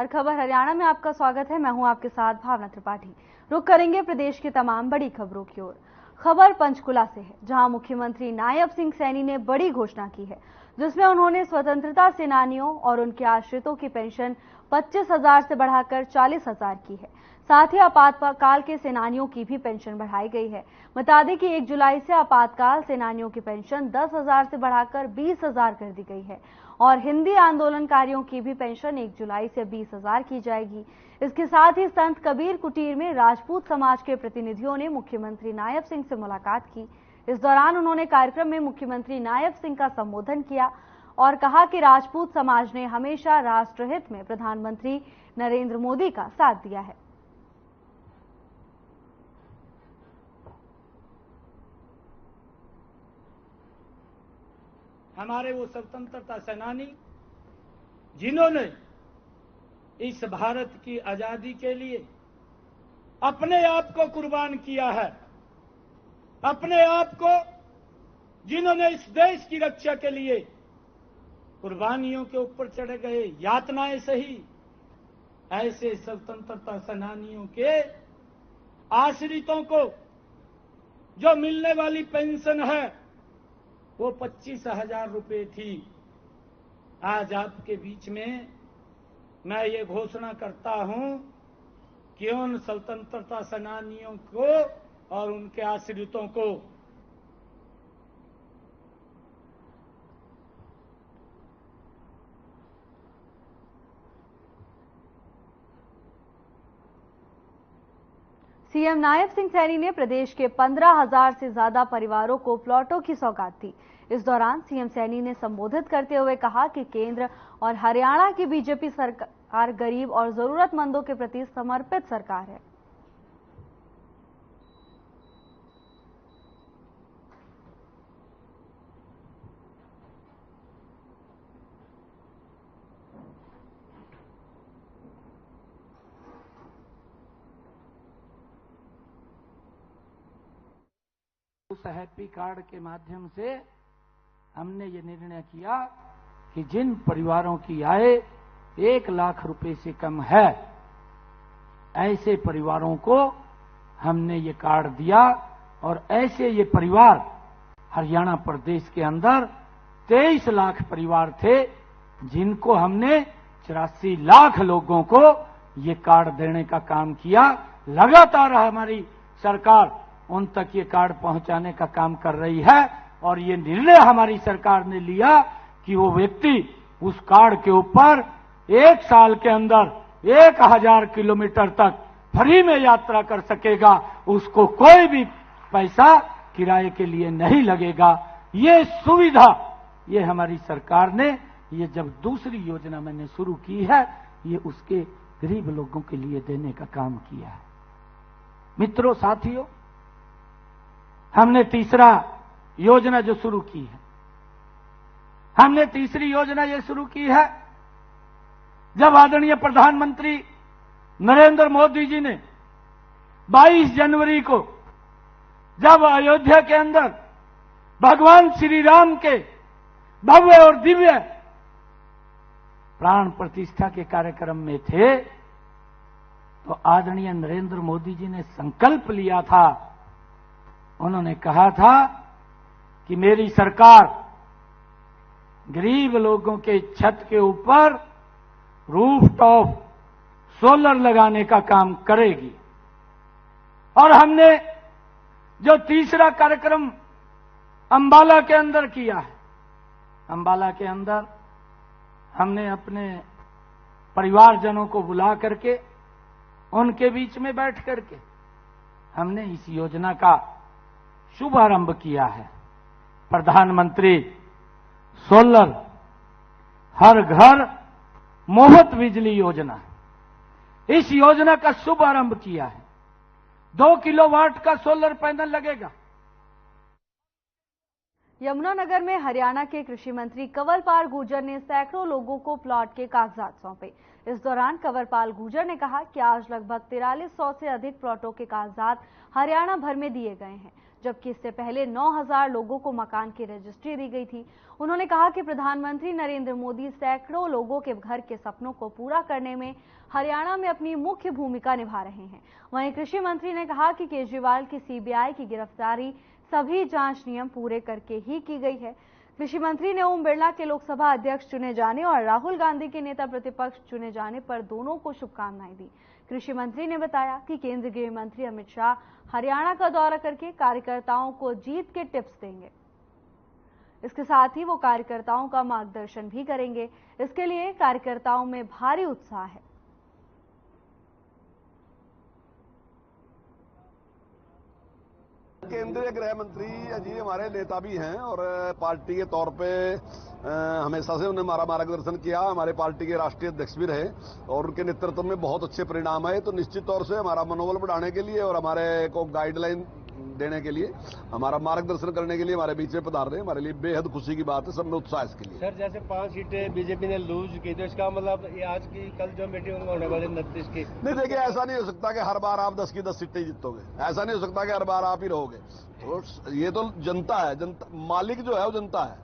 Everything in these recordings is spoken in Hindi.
हर खबर हरियाणा में आपका स्वागत है। मैं हूं आपके साथ भावना त्रिपाठी। रुक करेंगे प्रदेश की तमाम बड़ी खबरों की ओर। खबर पंचकुला से है, जहां मुख्यमंत्री नायब सिंह सैनी ने बड़ी घोषणा की है, जिसमें उन्होंने स्वतंत्रता सेनानियों और उनके आश्रितों की पेंशन 25,000 से बढ़ाकर 40,000 की है। साथ ही आपातकाल के सेनानियों की भी पेंशन बढ़ाई गई है। बता दें कि 1 जुलाई से आपातकाल सेनानियों की पेंशन 10,000 से बढ़ाकर 20,000 कर दी गई है और हिंदी आंदोलनकारियों की भी पेंशन 1 जुलाई से 20,000 की जाएगी। इसके साथ ही संत कबीर कुटीर में राजपूत समाज के प्रतिनिधियों ने मुख्यमंत्री नायब सिंह से मुलाकात की। इस दौरान उन्होंने कार्यक्रम में मुख्यमंत्री नायब सिंह का संबोधन किया और कहा कि राजपूत समाज ने हमेशा राष्ट्रहित में प्रधानमंत्री नरेंद्र मोदी का साथ दिया है। हमारे वो स्वतंत्रता सेनानी जिन्होंने इस भारत की आजादी के लिए अपने आप को कुर्बान किया है, अपने आप को जिन्होंने इस देश की रक्षा के लिए कुर्बानियों के ऊपर चढ़े गए, यातनाएं सही, ऐसे स्वतंत्रता सेनानियों के आश्रितों को जो मिलने वाली पेंशन है वो 25,000 रुपए थी। आज आपके बीच में मैं ये घोषणा करता हूं कि उन स्वतंत्रता सेनानियों को और उनके आश्रितों को सीएम नायब सिंह सैनी ने प्रदेश के 15,000 से ज्यादा परिवारों को प्लॉटों की सौगात दी। इस दौरान सीएम सैनी ने संबोधित करते हुए कहा कि केंद्र और हरियाणा की बीजेपी सरकार गरीब और जरूरतमंदों के प्रति समर्पित सरकार है। उस हैप्पी कार्ड के माध्यम से हमने ये निर्णय किया कि जिन परिवारों की आय 1 लाख रुपए से कम है, ऐसे परिवारों को हमने ये कार्ड दिया और ऐसे ये परिवार हरियाणा प्रदेश के अंदर 23 लाख परिवार थे, जिनको हमने 84 लाख लोगों को ये कार्ड देने का काम किया। लगातार हमारी सरकार उन तक ये कार्ड पहुंचाने का काम कर रही है और ये निर्णय हमारी सरकार ने लिया कि वो व्यक्ति उस कार्ड के ऊपर 1 साल के अंदर 1000 किलोमीटर तक फ्री में यात्रा कर सकेगा, उसको कोई भी पैसा किराए के लिए नहीं लगेगा। ये सुविधा ये हमारी सरकार ने, ये जब दूसरी योजना मैंने शुरू की है, ये उसके गरीब लोगों के लिए देने का काम किया है। मित्रों, साथियों, हमने तीसरा योजना जो शुरू की है, हमने तीसरी योजना ये शुरू की है जब आदरणीय प्रधानमंत्री नरेंद्र मोदी जी ने 22 जनवरी को जब अयोध्या के अंदर भगवान श्री राम के भव्य और दिव्य प्राण प्रतिष्ठा के कार्यक्रम में थे, तो आदरणीय नरेंद्र मोदी जी ने संकल्प लिया था, उन्होंने कहा था कि मेरी सरकार गरीब लोगों के छत के ऊपर रूफटॉप सोलर लगाने का काम करेगी। और हमने जो तीसरा कार्यक्रम अंबाला के अंदर किया है, अंबाला के अंदर हमने अपने परिवारजनों को बुला करके उनके बीच में बैठ करके हमने इस योजना का शुभारंभ किया है। प्रधानमंत्री सोलर हर घर मुफ्त बिजली योजना, इस योजना का शुभारंभ किया है। 2 किलोवाट का सोलर पैनल लगेगा। यमुनानगर में हरियाणा के कृषि मंत्री कंवरपाल गुर्जर ने सैकड़ों लोगों को प्लॉट के कागजात सौंपे। इस दौरान कंवरपाल गुर्जर ने कहा कि आज लगभग 4300 से अधिक प्लॉटों के कागजात हरियाणा भर में दिए गए हैं, जबकि इससे पहले 9,000 लोगों को मकान की रजिस्ट्री दी गई थी। उन्होंने कहा कि प्रधानमंत्री नरेंद्र मोदी सैकड़ों लोगों के घर के सपनों को पूरा करने में हरियाणा में अपनी मुख्य भूमिका निभा रहे हैं। वहीं कृषि मंत्री ने कहा कि केजरीवाल की सीबीआई की गिरफ्तारी सभी जांच नियम पूरे करके ही की गई है। कृषि मंत्री ने ओम बिरला के लोकसभा अध्यक्ष चुने जाने और राहुल गांधी के नेता प्रतिपक्ष चुने जाने पर दोनों को शुभकामनाएं दी। कृषि मंत्री ने बताया कि केंद्रीय गृह मंत्री अमित शाह हरियाणा का दौरा करके कार्यकर्ताओं को जीत के टिप्स देंगे। इसके साथ ही वो कार्यकर्ताओं का मार्गदर्शन भी करेंगे। इसके लिए कार्यकर्ताओं में भारी उत्साह है। केंद्रीय गृह मंत्री जी हमारे नेता भी हैं और पार्टी के तौर पे हमेशा से उन्हें हमारा मार्गदर्शन किया। हमारे पार्टी के राष्ट्रीय अध्यक्ष भी रहे और उनके नेतृत्व में बहुत अच्छे परिणाम आए। तो निश्चित तौर से हमारा मनोबल बढ़ाने के लिए और हमारे को गाइडलाइन देने के लिए, हमारा मार्गदर्शन करने के लिए हमारे बीच में पधार रहे हैं। हमारे लिए बेहद खुशी की बात है, सब में उत्साह इसके लिए। सर, जैसे 5 सीटें बीजेपी ने लूज की, तो इसका मतलब ये आज की कल जो मीटिंग होने वाली 29 की, नहीं देखिए, ऐसा नहीं हो सकता कि हर बार आप 10 की 10 सीटें जीतोगे। ऐसा नहीं हो सकता कि हर बार आप ही रहोगे। तो ये तो जनता है, जनता मालिक जो है वो जनता है।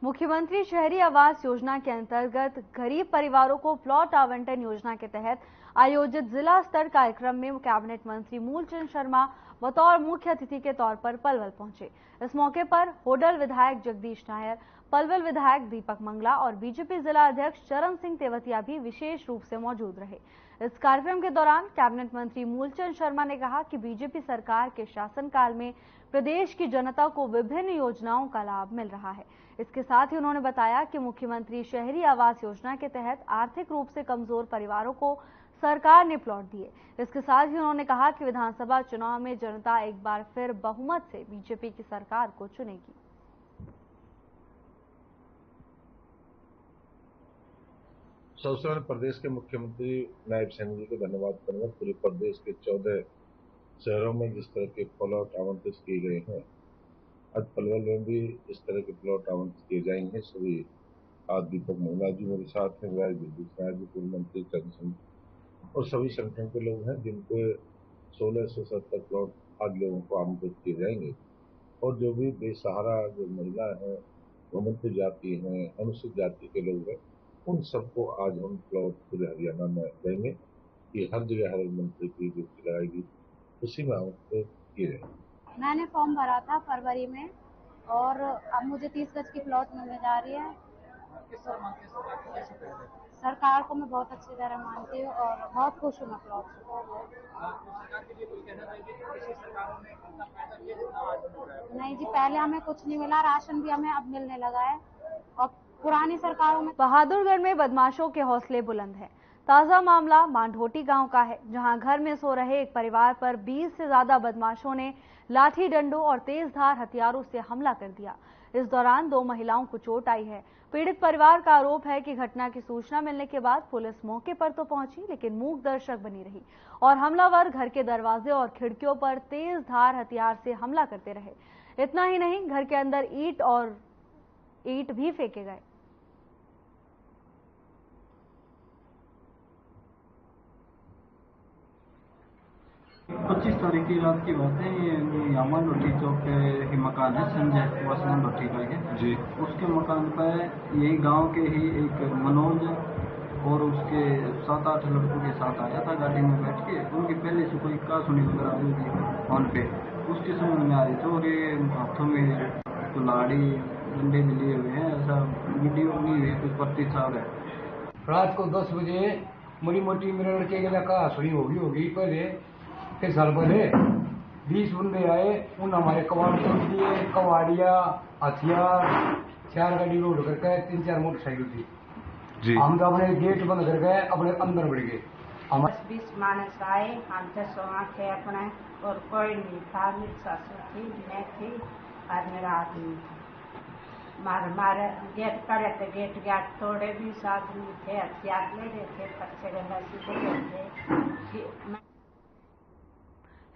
मुख्यमंत्री शहरी आवास योजना के अंतर्गत गरीब परिवारों को प्लॉट आवंटन योजना के तहत आयोजित जिला स्तर कार्यक्रम में कैबिनेट मंत्री मूलचंद शर्मा बतौर मुख्य अतिथि के तौर पर पलवल पहुंचे। इस मौके पर होडल विधायक जगदीश नायर, पलवल विधायक दीपक मंगला और बीजेपी जिला अध्यक्ष चरण सिंह तेवतिया भी विशेष रूप से मौजूद रहे। इस कार्यक्रम के दौरान कैबिनेट मंत्री मूलचंद शर्मा ने कहा कि बीजेपी सरकार के शासनकाल में प्रदेश की जनता को विभिन्न योजनाओं का लाभ मिल रहा है। इसके साथ ही उन्होंने बताया कि मुख्यमंत्री शहरी आवास योजना के तहत आर्थिक रूप से कमजोर परिवारों को सरकार ने प्लॉट दिए। इसके साथ ही उन्होंने कहा कि विधानसभा चुनाव में जनता एक बार फिर बहुमत से बीजेपी की सरकार को चुनेगी। सबसे पहले प्रदेश के मुख्यमंत्री नायब सैनी जी को धन्यवाद करूंगा। पूरे प्रदेश के 14 शहरों में जिस तरह के प्लॉट आवंटित किए गए हैं, आज पलवल में भी इस तरह के प्लॉट आवंटित किए जाएंगे। सभी आज दीपक मंगला जी मेरे साथ हैं, विधायक जगदीश नायर जी, पूर्व मंत्री चरण सिंह और सभी संगठन के लोग हैं, जिनको 1670 प्लॉट आज लोगों को आवंटित किए जाएंगे। और जो भी बेसहारा जो महिला है, वंचित जाति हैं, अनुसूचित जाति के लोग हैं, उन सबको आज हम प्लॉट पूरे हरियाणा में देंगे। ये हर जगह हर मंत्री की ड्यूटी लगाएगी, उसी में आवंटित किए जाएंगे। मैंने फॉर्म भरा था फरवरी में और अब मुझे 30 गज की प्लॉट मिलने जा रही है। सरकार को मैं बहुत अच्छी तरह मानती हूँ और बहुत खुश हूँ मैं प्लॉट नहीं जी, पहले हमें कुछ नहीं मिला, राशन भी हमें अब मिलने लगा है और पुरानी सरकारों में। बहादुरगढ़ में बदमाशों के हौसले बुलंद हैं। ताजा मामला मांढोटी गांव का है, जहां घर में सो रहे एक परिवार पर 20 से ज्यादा बदमाशों ने लाठी डंडों और तेजधार हथियारों से हमला कर दिया। इस दौरान 2 महिलाओं को चोट आई है। पीड़ित परिवार का आरोप है कि घटना की सूचना मिलने के बाद पुलिस मौके पर तो पहुंची, लेकिन मूक दर्शक बनी रही और हमलावर घर के दरवाजे और खिड़कियों पर तेजधार हथियार से हमला करते रहे। इतना ही नहीं, घर के अंदर ईंट भी फेंके गए। पच्चीस तारीख की रात की बात है। ये यामा लोठी चौक पे मकान है, संजय वसमान लोठी का है जी। उसके मकान पर यही गांव के ही एक मनोज और उसके 7-8 लड़कों के साथ आया था गाड़ी में बैठ के। उनकी पहले से कोई कहासुनी वगैरह हुई थी फोन पे, उसके समझ में आ रही थी और ये हाथों में कुल्हाड़ी डंडे भी लिए हुए हैं। ऐसा वीडियो नहीं हुई, कुछ प्रतिसाद है। रात को 10 बजे मोटी मोटी मेरे लड़के के कहासुनी होगी पहले के साल पहले 20 बंदे आए। उन हमारे कबाड़ तोड़ दिए, कबाड़िया, हथियार, 4 गाड़ी रोड करके 3-4 मोटरसाइकिल थी जी। हम तो अपने गेट बंद कर गए, अपने अंदर बढ़ गए। 10-20 मानस आए, हम 10 थे अपने और कोई नहीं था। मेरी सासू थी, मैं थी और मेरा आदमी था। मारे गेट करे थे, गेट तोड़े भी, आदमी थे, हथियार ले रहे थे, पच्चे गला सीधे थे।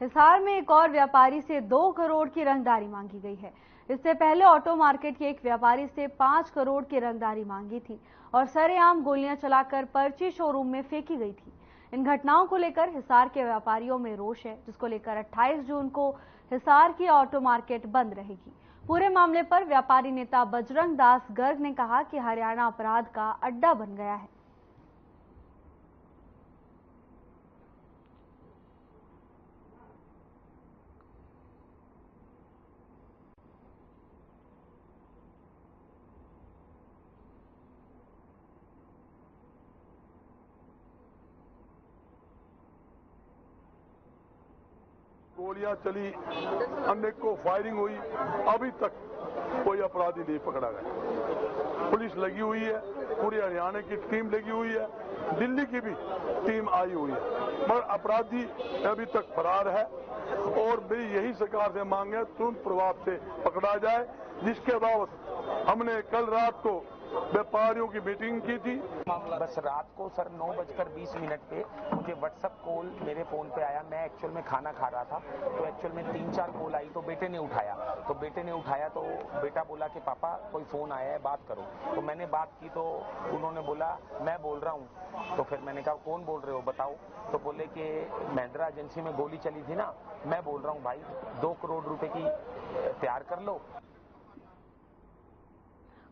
हिसार में एक और व्यापारी से 2 करोड़ की रंगदारी मांगी गई है। इससे पहले ऑटो मार्केट के एक व्यापारी से 5 करोड़ की रंगदारी मांगी थी और सरेआम गोलियां चलाकर पर्ची शोरूम में फेंकी गई थी। इन घटनाओं को लेकर हिसार के व्यापारियों में रोष है, जिसको लेकर 28 जून को हिसार की ऑटो मार्केट बंद रहेगी। पूरे मामले पर व्यापारी नेता बजरंग दास गर्ग ने कहा कि हरियाणा अपराध का अड्डा बन गया है। गोलियां चली, अनेकों फायरिंग हुई, अभी तक कोई अपराधी नहीं पकड़ा गया। पुलिस लगी हुई है, पूरे हरियाणा की टीम लगी हुई है, दिल्ली की भी टीम आई हुई है, मगर अपराधी अभी तक फरार है। और मेरी यही सरकार से मांग है, तुरंत प्रभाव से पकड़ा जाए। जिसके बावजूद हमने कल रात को व्यापारियों की मीटिंग की थी। बस रात को सर 9:20 पे मुझे व्हाट्सएप कॉल मेरे फोन पे आया। मैं एक्चुअल में खाना खा रहा था, तो एक्चुअल में 3-4 कॉल आई, तो बेटे ने उठाया। तो बेटा बोला कि पापा कोई फोन आया है, बात करो। तो मैंने बात की, तो उन्होंने बोला मैं बोल रहा हूँ। तो फिर मैंने कहा कौन बोल रहे हो बताओ। तो बोले कि महिंद्रा एजेंसी में गोली चली थी ना, मैं बोल रहा हूँ भाई 2 करोड़ रुपए की तैयार कर लो।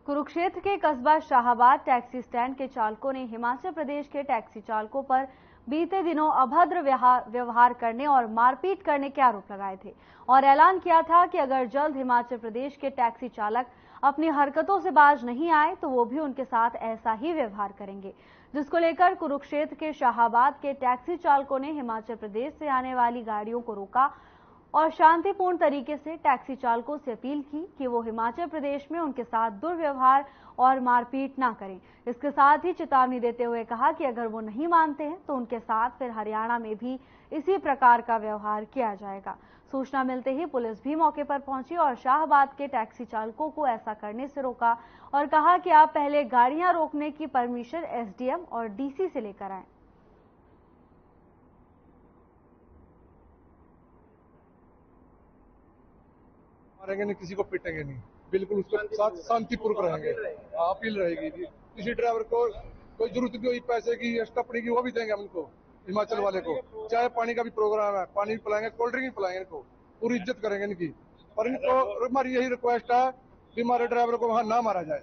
कुरुक्षेत्र के कस्बा शाहाबाद टैक्सी स्टैंड के चालकों ने हिमाचल प्रदेश के टैक्सी चालकों पर बीते दिनों अभद्र व्यवहार करने और मारपीट करने के आरोप लगाए थे और ऐलान किया था कि अगर जल्द हिमाचल प्रदेश के टैक्सी चालक अपनी हरकतों से बाज नहीं आए तो वो भी उनके साथ ऐसा ही व्यवहार करेंगे, जिसको लेकर कुरुक्षेत्र के शाहाबाद के टैक्सी चालकों ने हिमाचल प्रदेश से आने वाली गाड़ियों को रोका और शांतिपूर्ण तरीके से टैक्सी चालकों से अपील की कि वो हिमाचल प्रदेश में उनके साथ दुर्व्यवहार और मारपीट ना करें। इसके साथ ही चेतावनी देते हुए कहा कि अगर वो नहीं मानते हैं तो उनके साथ फिर हरियाणा में भी इसी प्रकार का व्यवहार किया जाएगा। सूचना मिलते ही पुलिस भी मौके पर पहुंची और शाहबाद के टैक्सी चालकों को ऐसा करने से रोका और कहा कि आप पहले गाड़ियां रोकने की परमिशन एसडीएम और डीसी से लेकर आए। मारेंगे नहीं, किसी को पीटेंगे नहीं, बिल्कुल उसके साथ शांतिपूर्वक रहेंगे। अपील रहेगी कि किसी ड्राइवर को कोई जरूरत भी हुई पैसे की या स्टपनी की, वो भी देंगे हम उनको, हिमाचल वाले को। चाहे पानी का भी प्रोग्राम है, पानी भी पिलाएंगे, कोल्ड ड्रिंक भी पिलाएंगे, इनको पूरी इज्जत करेंगे इनकी। पर इनको हमारी यही रिक्वेस्ट है कि हमारे ड्राइवर को वहां ना मारा जाए।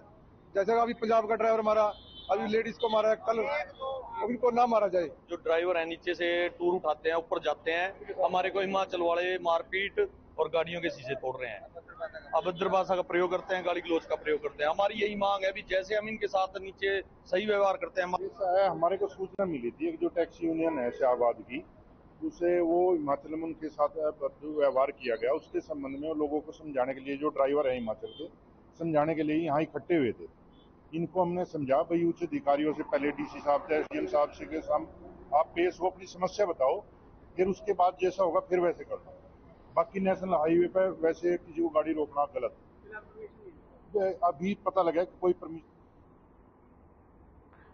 जैसे अभी पंजाब का ड्राइवर मारा, अभी लेडीज को मारा है, कल उनको ना मारा जाए। जो ड्राइवर है नीचे से टूर उठाते हैं, ऊपर जाते हैं, हमारे को हिमाचल वाले मारपीट और गाड़ियों के शीशे तोड़ रहे हैं, अभद्र भाषा का प्रयोग करते हैं, गाली गलौज का प्रयोग करते हैं। हमारी यही मांग है भी जैसे हम इनके साथ नीचे सही व्यवहार करते हैं। हमारे को सूचना मिली थी जो टैक्सी यूनियन है शाहबाद की, उसे वो हिमाचल में उनके साथ व्यवहार किया गया, उसके संबंध में लोगों को समझाने के लिए, जो ड्राइवर है हिमाचल के, समझाने के लिए यहाँ इकट्ठे हुए थे। इनको हमने समझा भाई उच्च अधिकारियों से, पहले डीसी साहब से, एसडीएम साहब से, आप पेश हो, अपनी समस्या बताओ, फिर उसके बाद जैसा होगा फिर वैसे कर दो। बाकी नेशनल हाईवे पर वैसे किसी को गाड़ी रोकना गलत। अभी पता लगा कि कोई परमिशन।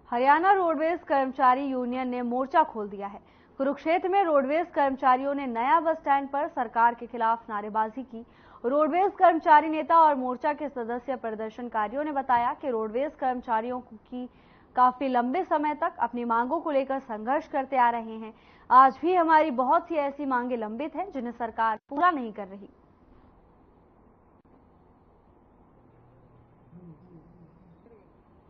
हरियाणा रोडवेज कर्मचारी यूनियन ने मोर्चा खोल दिया है। कुरुक्षेत्र में रोडवेज कर्मचारियों ने नया बस स्टैंड पर सरकार के खिलाफ नारेबाजी की। रोडवेज कर्मचारी नेता और मोर्चा के सदस्य प्रदर्शनकारियों ने बताया कि रोडवेज कर्मचारियों की काफी लंबे समय तक अपनी मांगों को लेकर संघर्ष करते आ रहे हैं। आज भी हमारी बहुत सी ऐसी मांगें लंबित हैं जिन्हें सरकार पूरा नहीं कर रही।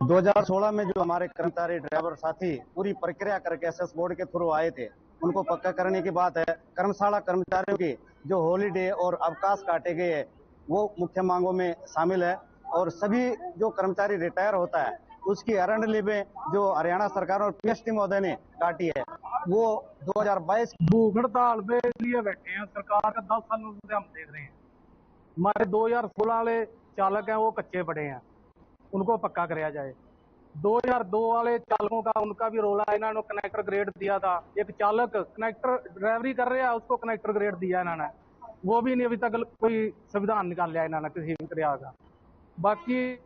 – 2016 में जो हमारे कर्मचारी ड्राइवर साथी पूरी प्रक्रिया करके एसएस बोर्ड के थ्रू आए थे, उनको पक्का करने की बात है। कर्मशाला कर्मचारियों की जो हॉलीडे और अवकाश काटे गए हैं वो मुख्य मांगों में शामिल है और सभी जो कर्मचारी रिटायर होता है उसकी अरंड लीवें जो हरियाणा सरकार और पीएसटी महोदय ने काटी है वो 2022 भूख हड़ताल पे लिए बैठे हैं। सरकार का 10 सालों से हम देख रहे हैं। हमारे 2016 वाले चालक हैं वो कच्चे पड़े हैं, उनको पक्का कराया जाए। 2002 वाले चालकों का उनका भी रोला, इन्होंने कनेक्टर ग्रेड दिया था। एक चालक कनेक्टर ड्राइवरी कर रहा है, उसको कनेक्टर ग्रेड दिया इन्होंने, वो भी नहीं अभी तक कोई संविधान निकाल लिया इन्होंने किसी भी तरह का। बाकी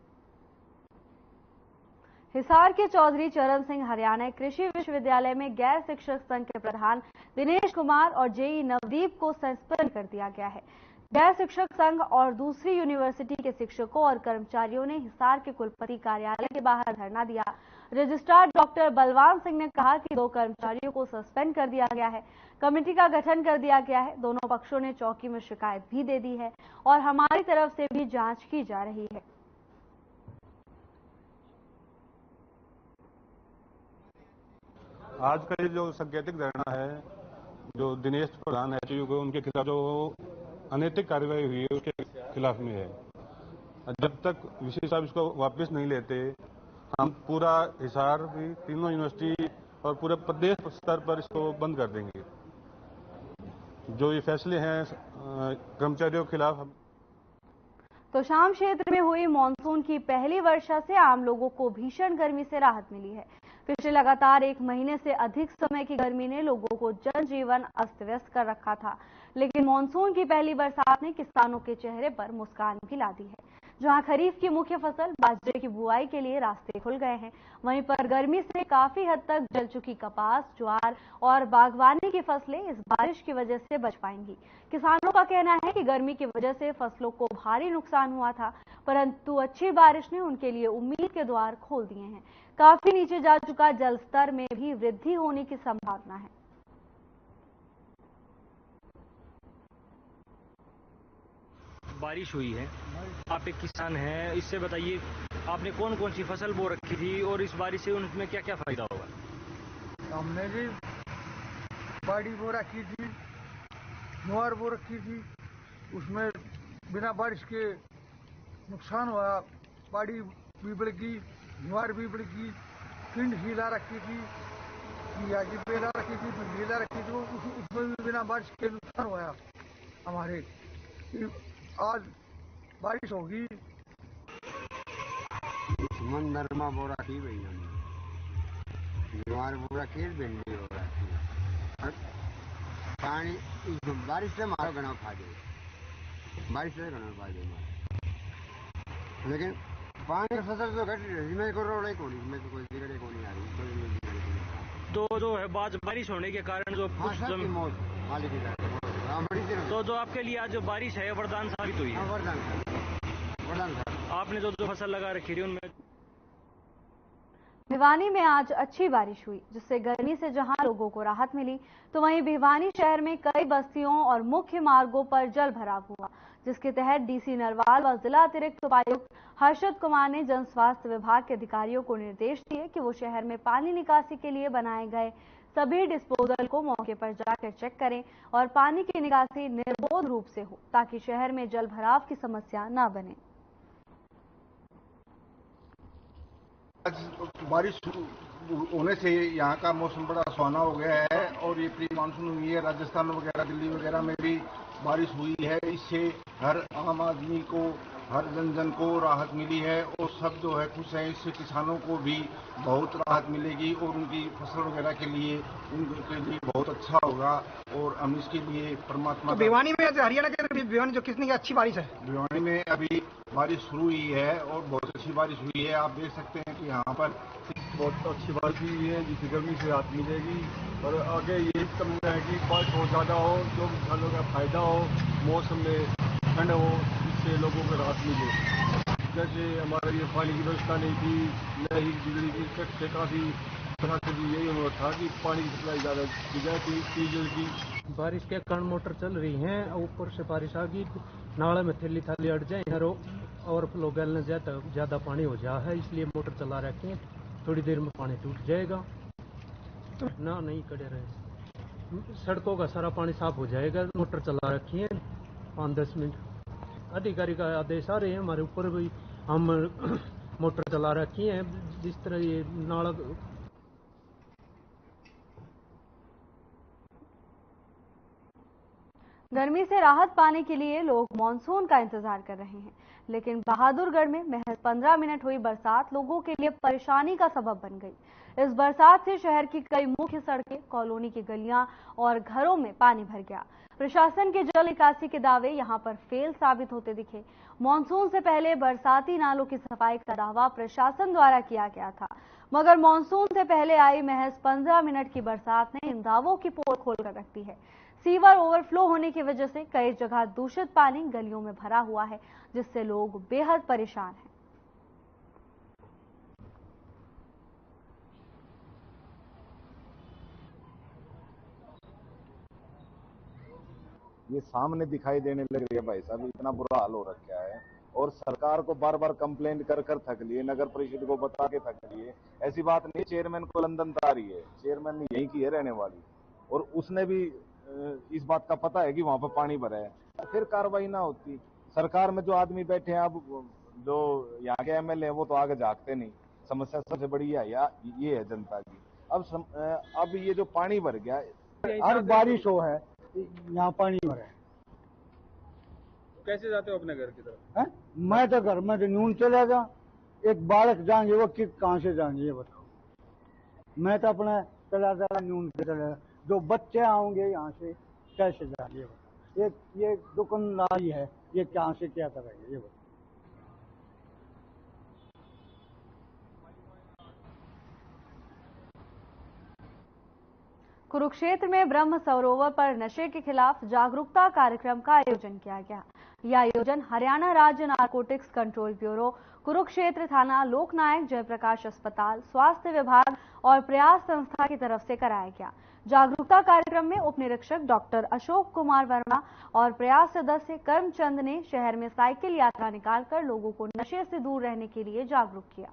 हिसार के चौधरी चरण सिंह हरियाणा कृषि विश्वविद्यालय में गैर शिक्षक संघ के प्रधान दिनेश कुमार और जेई नवदीप को सस्पेंड कर दिया गया है। गैर शिक्षक संघ और दूसरी यूनिवर्सिटी के शिक्षकों और कर्मचारियों ने हिसार के कुलपति कार्यालय के बाहर धरना दिया। रजिस्ट्रार डॉक्टर बलवान सिंह ने कहा कि 2 कर्मचारियों को सस्पेंड कर दिया गया है, कमेटी का गठन कर दिया गया है। दोनों पक्षों ने चौकी में शिकायत भी दे दी है और हमारी तरफ से भी जांच की जा रही है। आज का ये जो सांकेतिक धरना है, जो दिनेश प्रधान एचयू को उनके खिलाफ जो अनैतिक कार्रवाई हुई है उसके खिलाफ में है। जब तक वीसी साहब इसको वापस नहीं लेते, हम पूरा हिसार भी, तीनों यूनिवर्सिटी और पूरे प्रदेश स्तर पर इसको बंद कर देंगे। जो ये फैसले हैं कर्मचारियों के खिलाफ। तो शाम क्षेत्र में हुई मानसून की पहली वर्षा से आम लोगों को भीषण गर्मी से राहत मिली है। पिछले लगातार 1 महीने से अधिक समय की गर्मी ने लोगों को जनजीवन अस्त व्यस्त कर रखा था, लेकिन मानसून की पहली बरसात ने किसानों के चेहरे पर मुस्कान भी ला दी है। जहां खरीफ की मुख्य फसल बाजरे की बुआई के लिए रास्ते खुल गए हैं, वहीं पर गर्मी से काफी हद तक जल चुकी कपास, ज्वार और बागवानी की फसलें इस बारिश की वजह से बच पाएंगी। किसानों का कहना है कि गर्मी की वजह से फसलों को भारी नुकसान हुआ था, परंतु अच्छी बारिश ने उनके लिए उम्मीद के द्वार खोल दिए हैं। काफी नीचे जा चुका जल स्तर में भी वृद्धि होने की संभावना है। बारिश हुई है, आप एक किसान हैं, इससे बताइए आपने कौन कौन सी फसल बो रखी थी और इस बारिश से उनमें क्या क्या फायदा होगा? हमने जी बाड़ी बो रखी थी, ज्वार बो रखी थी, उसमें बिना बारिश के नुकसान हुआ। बाड़ी भी बढ़ ज्वार भी बढ़ गई, पिंड हिला रखी थी, प्याजी बेला रखी थी, हिला रखी थी, उसमें भी बिना बारिश के नुकसान हुआ हमारे। आज बारिश होगी। नरमा बोरा की भैया, ज्वार बोरा की, भिंडी हो रखी है। पानी बारिश से हमारा घना फायदे, बारिश से घना फायदे हमारे, लेकिन पानी की फसल तो घट रही है, कोई कोई दिक्कत को नहीं आ रही। तो जो है बारिश होने के कारण जो तो जो आपके लिए आज जो बारिश है वरदान साबित हुई है। वरदान आपने जो फसल लगा रखी थी उनमें। भिवानी में आज अच्छी बारिश हुई, जिससे गर्मी से जहां लोगों को राहत मिली, तो वहीं भिवानी शहर में कई बस्तियों और मुख्य मार्गों पर जल भराव हुआ, जिसके तहत डीसी नरवाल व जिला अतिरिक्त उपायुक्त हर्षद कुमार ने जन स्वास्थ्य विभाग के अधिकारियों को निर्देश दिए कि वो शहर में पानी निकासी के लिए बनाए गए सभी डिस्पोजल को मौके पर जाकर चेक करें और पानी की निकासी निर्बाध रूप से हो, ताकि शहर में जल भराव की समस्या न बने। बारिश होने से यहाँ का मौसम बड़ा सुहाना हो गया है और ये प्री मानसून हुई है। राजस्थान वगैरह, दिल्ली वगैरह में भी बारिश हुई है। इससे हर आम आदमी को, हर जन को राहत मिली है और सब जो है खुश हैं। इससे किसानों को भी बहुत राहत मिलेगी और उनकी फसल वगैरह के लिए उनके लिए बहुत अच्छा होगा और हम इसके लिए परमात्मा। तो भिवानी में हरियाणा के भिवानी जो कितनी अच्छी बारिश है, भिवानी में अभी बारिश शुरू हुई है और बहुत अच्छी बारिश हुई है। आप देख सकते हैं कि यहाँ पर बहुत अच्छी बारिश हुई है, जिससे गर्मी से राहत मिलेगी और आगे ये कमी है कि बारिश बहुत ज़्यादा हो, जो किसानों का फायदा हो, मौसम में ठंड हो, इससे लोगों को राहत मिले। जैसे हमारे ये पानी की व्यवस्था नहीं थी, न ही बिजली की, से काफ़ी तरह से भी यही अनुरोध था कि पानी की सप्लाई ज़्यादा की जाए, डीजल की। बारिश के कारण मोटर चल रही हैं, ऊपर से बारिश आ गई, नाले में थैली थाली अट जाए और फ्लो बैलेंस ज़्यादा पानी हो जाए है, इसलिए मोटर चला रखे हैं। थोड़ी देर में पानी टूट जाएगा, ना नहीं कड़े रहे, सड़कों का सारा पानी साफ हो जाएगा। मोटर चला रखी है 5-10 मिनट। अधिकारी का आदेश आ रहे हैं हमारे ऊपर भी, हम मोटर चला रखी है। जिस तरह ये नाला गर्मी से राहत पाने के लिए लोग मानसून का इंतजार कर रहे हैं, लेकिन बहादुरगढ़ में महज 15 मिनट हुई बरसात लोगों के लिए परेशानी का सबब बन गई। इस बरसात से शहर की कई मुख्य सड़कें, कॉलोनी की गलियां और घरों में पानी भर गया। प्रशासन के जल निकासी के दावे यहां पर फेल साबित होते दिखे। मानसून से पहले बरसाती नालों की सफाई का दावा प्रशासन द्वारा किया गया था, मगर मानसून से पहले आई महज 15 मिनट की बरसात ने इन दावों की पोल खोलकर रख दी है। सीवर ओवरफ्लो होने की वजह से कई जगह दूषित पानी गलियों में भरा हुआ है, जिससे लोग बेहद परेशान हैं। ये सामने दिखाई देने लग रही है भाई साहब, इतना बुरा हाल हो रखा है। और सरकार को बार बार कंप्लेंट कर कर थक लिए, नगर परिषद को बता के थक लिए। ऐसी बात नहीं, चेयरमैन को लंदन तारी है, चेयरमैन यहीं की है रहने वाली, और उसने भी इस बात का पता है कि वहां पर पानी भरा है, फिर कार्रवाई ना होती। सरकार में जो आदमी बैठे हैं, अब जो यहाँ के एमएलए हैं वो तो आगे झांकते नहीं। समस्या सबसे बड़ी ये है जनता की। अब ये जो पानी भर गया, हर बारिश हो है यहाँ पानी भरा है। कैसे जाते हो अपने घर की तरफ? मैं तो घर में न्यून चला जा, एक बालक जाएंगे वो कहाँ से जाएंगे ये बताओ। मैं तो अपने चला जा न्यून से चला, जो बच्चे आओगे यहाँ से कैसे जाएंगे बताओ। ये दुकानदारी है, ये कहाँ से क्या करेंगे ये बताओ। कुरुक्षेत्र में ब्रह्म सरोवर पर नशे के खिलाफ जागरूकता कार्यक्रम का आयोजन किया गया। यह आयोजन हरियाणा राज्य नारकोटिक्स कंट्रोल ब्यूरो, कुरुक्षेत्र थाना, लोकनायक जयप्रकाश अस्पताल, स्वास्थ्य विभाग और प्रयास संस्था की तरफ से कराया गया। जागरूकता कार्यक्रम में उप निरीक्षक डॉक्टर अशोक कुमार वर्मा और प्रयास सदस्य कर्मचंद ने शहर में साइकिल यात्रा निकालकर लोगों को नशे से दूर रहने के लिए जागरूक किया।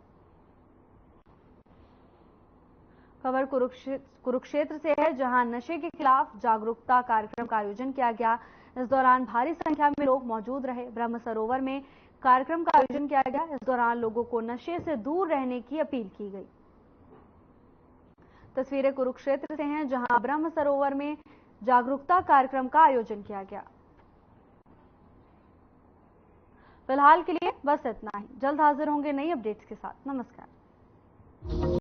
खबर कुरुक्षेत्र से है, जहां नशे के खिलाफ जागरूकता कार्यक्रम का आयोजन किया गया। इस दौरान भारी संख्या में लोग मौजूद रहे। ब्रह्म सरोवर में कार्यक्रम का आयोजन किया गया। इस दौरान लोगों को नशे से दूर रहने की अपील की गई। तस्वीरें कुरुक्षेत्र से हैं, जहां ब्रह्म सरोवर में जागरूकता कार्यक्रम का आयोजन किया गया। फिलहाल के लिए बस इतना ही। जल्द हाजिर होंगे नई अपडेट्स के साथ। नमस्कार।